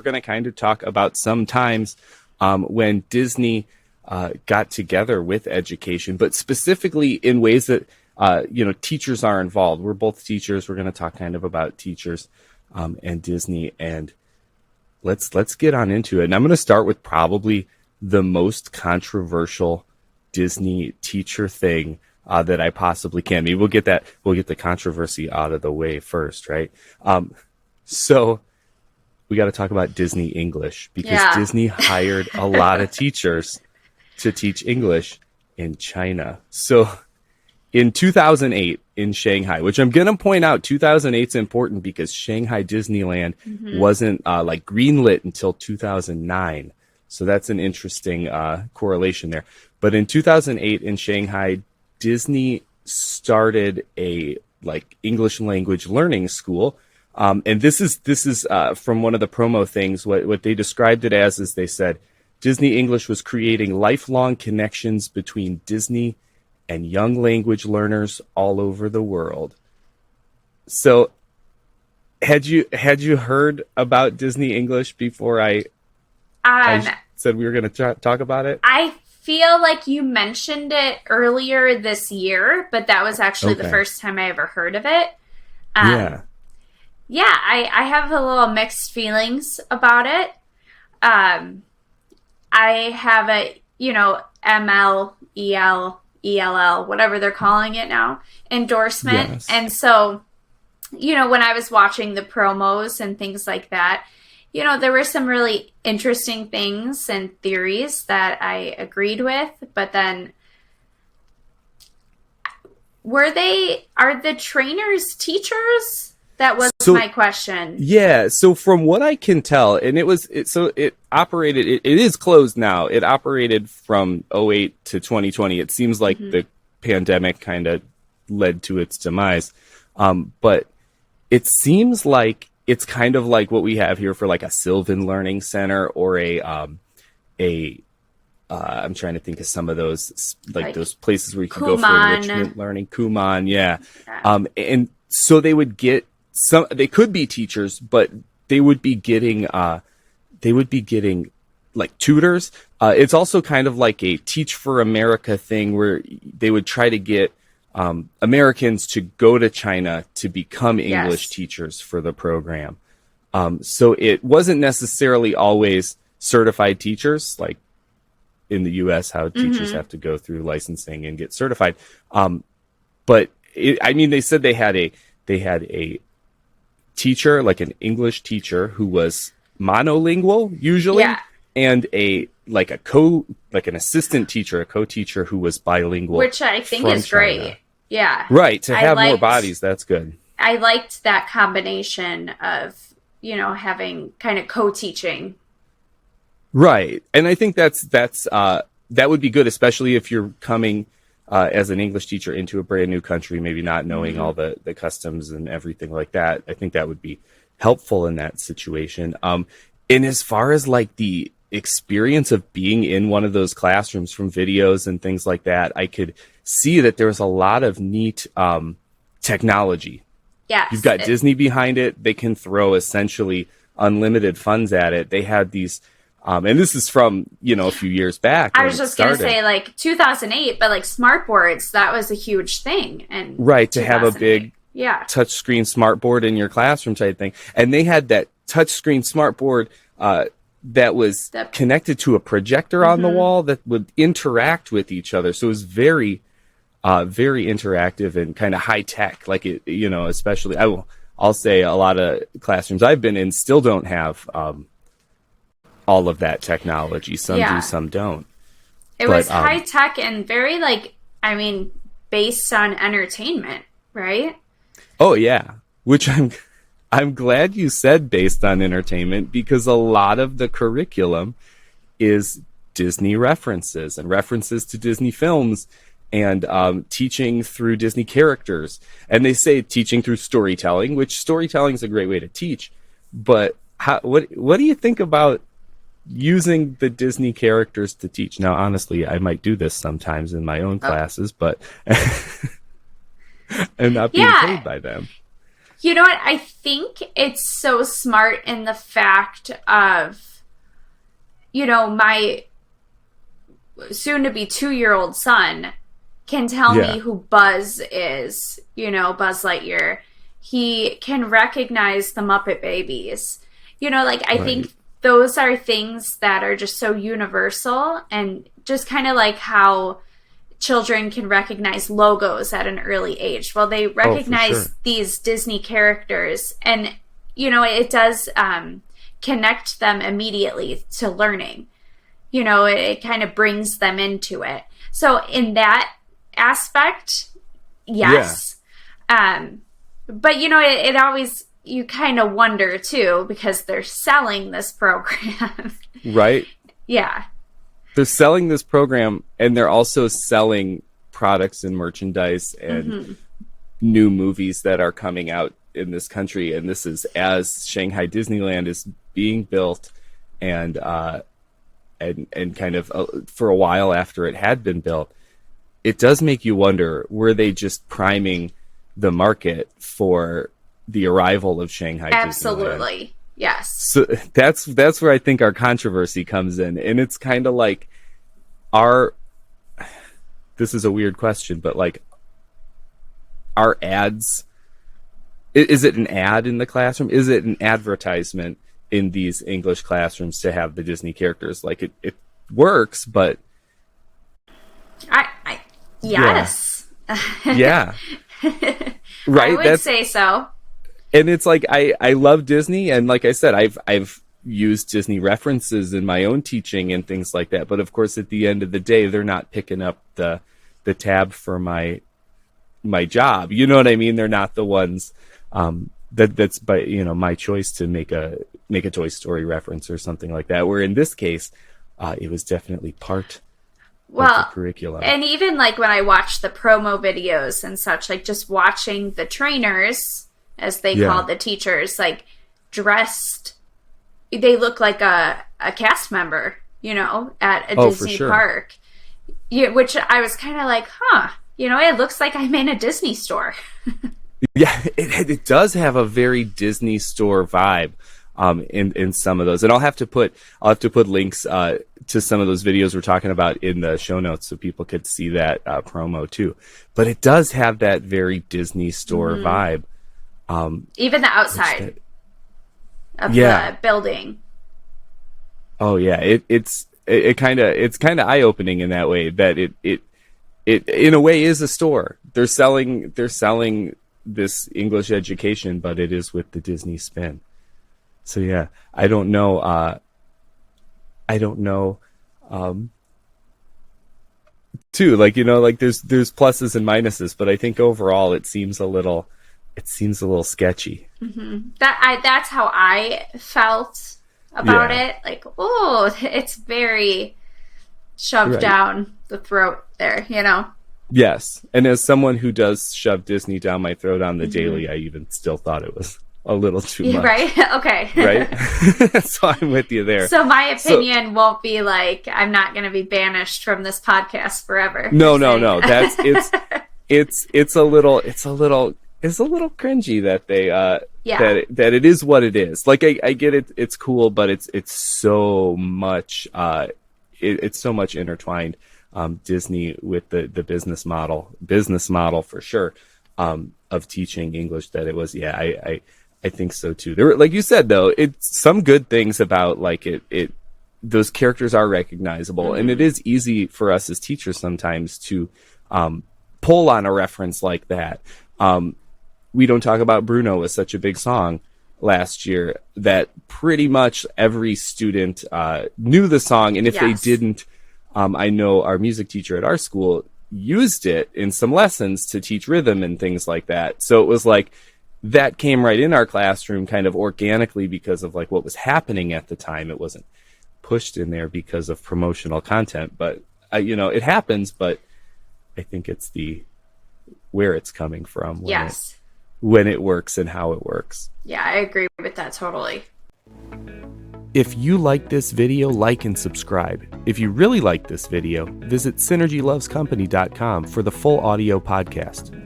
we're going to kind of talk about some times when Disney got together with education, but specifically in ways that, teachers are involved. We're both teachers. We're going to talk kind of about teachers and Disney, and let's get on into it. And I'm going to start with probably the most controversial Disney teacher thing that I possibly can. Maybe we'll get the controversy out of the way first, right? So we got to talk about Disney English, because Disney hired a lot of teachers to teach English in China. So in 2008 in Shanghai, which I'm going to point out, 2008 is important because Shanghai Disneyland wasn't greenlit until 2009. So that's an interesting correlation there. But in 2008 in Shanghai, Disney started a English language learning school. And this is from one of the promo things. What they described it as is they said, Disney English was creating lifelong connections between Disney and young language learners all over the world. So had you heard about Disney English before I said we were going to talk about it? I feel like you mentioned it earlier this year, but that was actually the first time I ever heard of it. I have a little mixed feelings about it. I have a, ML, EL, ELL, whatever they're calling it now, endorsement. Yes. And so, when I was watching the promos and things like that, there were some really interesting things and theories that I agreed with, but then are the trainers teachers? That was my question. Yeah. So from what I can tell, and it operated, it is closed now. It operated from 2008 to 2020. It seems like the pandemic kind of led to its demise. But it seems like it's kind of like what we have here for a Sylvan Learning Center or I'm trying to think of some of those, those places where you can go for enrichment learning. Kumon, yeah. And so they would get they could be teachers, but they would be getting tutors. It's also kind of like a Teach for America thing where they would try to get Americans to go to China to become English teachers for the program. So it wasn't necessarily always certified teachers, like in the U.S., how teachers have to go through licensing and get certified. But they said they had a teacher, like an English teacher who was monolingual usually, and an assistant teacher, a co-teacher who was bilingual, which I think is China. Great. Yeah, right. To have more bodies, that's good. I liked that combination of having kind of co-teaching. Right, and I think that would be good, especially if you're coming as an English teacher into a brand new country, maybe not knowing all the customs and everything like that. I think that would be helpful in that situation. And as far as the experience of being in one of those classrooms from videos and things like that, I could see that there was a lot of neat technology. Yeah, you've got Disney behind it. They can throw essentially unlimited funds at it. They had these. And this is from, a few years back. I was just going to say 2008, but smart boards, that was a huge thing. And right, to have a big touchscreen smart board in your classroom type thing. And they had that touchscreen smart board that was connected to a projector on the wall that would interact with each other. So it was very, very interactive and kind of high tech. Especially, I'll say a lot of classrooms I've been in still don't have all of that technology. Some do, some don't. It was high tech and very based on entertainment, right? Oh yeah, which I'm glad you said based on entertainment, because a lot of the curriculum is Disney references and references to Disney films and teaching through Disney characters. And they say teaching through storytelling, which storytelling is a great way to teach. But what do you think about using the Disney characters to teach? Now, honestly, I might do this sometimes in my own classes, but I'm not being paid by them. You know what? I think it's so smart in the fact of, my soon-to-be 2-year-old son can tell me who Buzz is, Buzz Lightyear. He can recognize the Muppet Babies. I think those are things that are just so universal, and just kind of like how children can recognize logos at an early age. Well, they recognize these Disney characters, and, it does connect them immediately to learning. It kind of brings them into it. So in that aspect, yes. Yeah. But, it always, you kind of wonder, too, because they're selling this program. Right. Yeah. They're selling this program, and they're also selling products and merchandise and new movies that are coming out in this country. And this is as Shanghai Disneyland is being built, and kind of for a while after it had been built, it does make you wonder, were they just priming the market for the arrival of Shanghai Disneyland? Absolutely. Yes. So that's where I think our controversy comes in. And it's kind of like this is a weird question, but like, our ads, is it an ad in the classroom? Is it an advertisement in these English classrooms to have the Disney characters? Like, it works, but yes. Yeah. Right. I would say so. And it's like, I love Disney, and like I said, I've used Disney references in my own teaching and things like that. But of course, at the end of the day, they're not picking up the tab for my job. You know what I mean? They're not the ones that's by my choice to make a Toy Story reference or something like that. Where in this case, it was definitely part of the curriculum. And even like when I watch the promo videos and such, like just watching the trainers, as they call the teachers, like dressed, they look like a cast member, at a Disney park. Which I was kind of like, it looks like I'm in a Disney store. Yeah, it does have a very Disney store vibe in some of those. And I'll have to put links to some of those videos we're talking about in the show notes so people could see that promo too. But it does have that very Disney store vibe. Even the outside of the building. Oh yeah, it's kind of eye-opening in that way, that it in a way is a store. They're selling this English education, but it is with the Disney spin. So yeah, I don't know too, like, like there's pluses and minuses, but I think overall it seems a little sketchy. That's how I felt about it. Like, it's very shoved down the throat there, Yes, and as someone who does shove Disney down my throat on the daily, I even still thought it was a little too much. Right? Okay. Right? So I'm with you there. So my opinion won't be like, I'm not going to be banished from this podcast forever. No. That's it's a little cringy that they that it is what it is. Like, I get it, it's cool, but it's so much it's so much intertwined, Disney with the business model for sure, of teaching English, that it was. I think so too. There were, like you said though, it's some good things about, like, it those characters are recognizable, and it is easy for us as teachers sometimes to pull on a reference like that. We Don't Talk About Bruno was such a big song last year that pretty much every student knew the song, and if they didn't, I know our music teacher at our school used it in some lessons to teach rhythm and things like that. So it was like, that came right in our classroom kind of organically because of like what was happening at the time. It wasn't pushed in there because of promotional content, but it happens, but I think it's where it's coming from. When it works and how it works. Yeah, I agree with that totally. If you like this video, like and subscribe. If you really like this video, visit synergylovescompany.com for the full audio podcast.